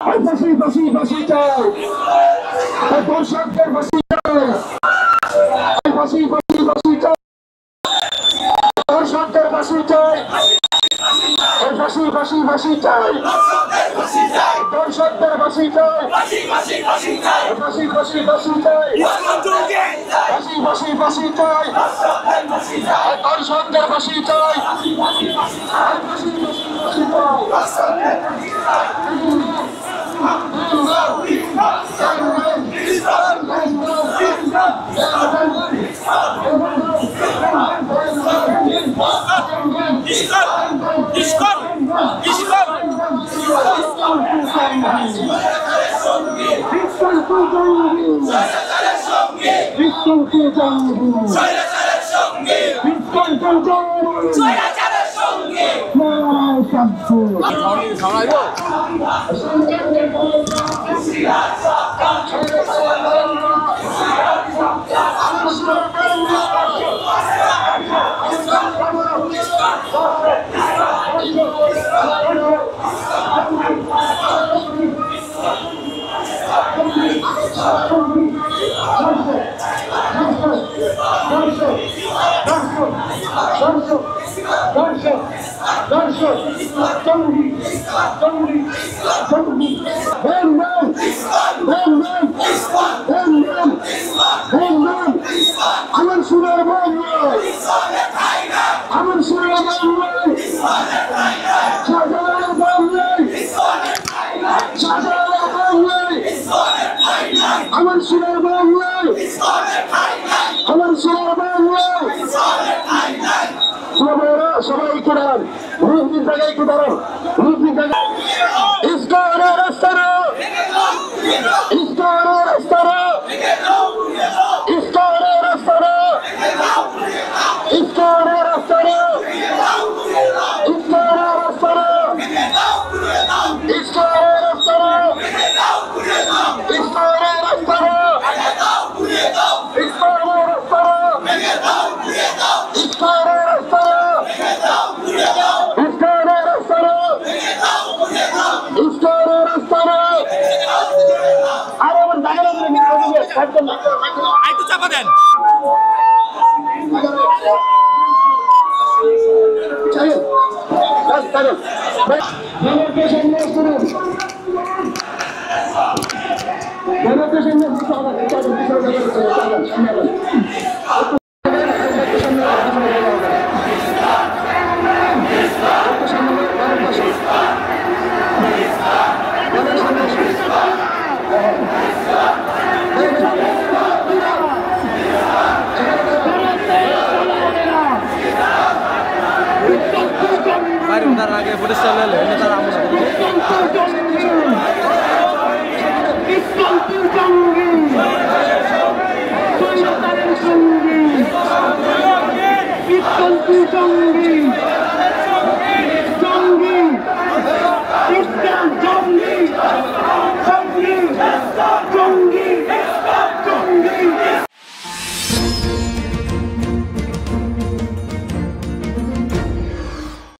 ফাঁসি ফাঁসি ফাঁসি চাই, দর্শকদের ফাঁসি চাই, ফাঁসি ফাঁসি ফাঁসি চাই, দর্শকদের ফাঁসি চাই, ফাঁসি ফাঁসি ফাঁসি চাই, দর্শকদের ফাঁসি চাই, ফাঁসি ফাঁসি ফাঁসি চাই, ফাঁসি ফাঁসি ফাঁসি চাই, দর্শকদের ফাঁসি চাই, ফাঁসি ফাঁসি ফাঁসি আমার সুরের বাংলা, আমার সুরের বাংলা, শাহজালালের বাংলা, শাহজালালের বাংলা, আমার সুরের বাংলা, আমার সুরের বাংলা। সবাই একটু দাঁড়ান, রুদ্রির জায়গায় একটু দাঁড়ান, রুদ্রির জায়গায় ইস্কনের রাস্তারা, ইস্কনের রাস্তারা, ইস্কনের রাস্তারা, ইস্কনের রাস্তারা, ইস্কনের রাস্তারা, ইস্কনের রাস্তারা, ইস্কনের রাস্তারা, ইস্কনের রাস্তারা, ইস্কনের রাস্তারা, একটু চাপা দেন। তার আগে পুলিশ চলে এলো তার আমরা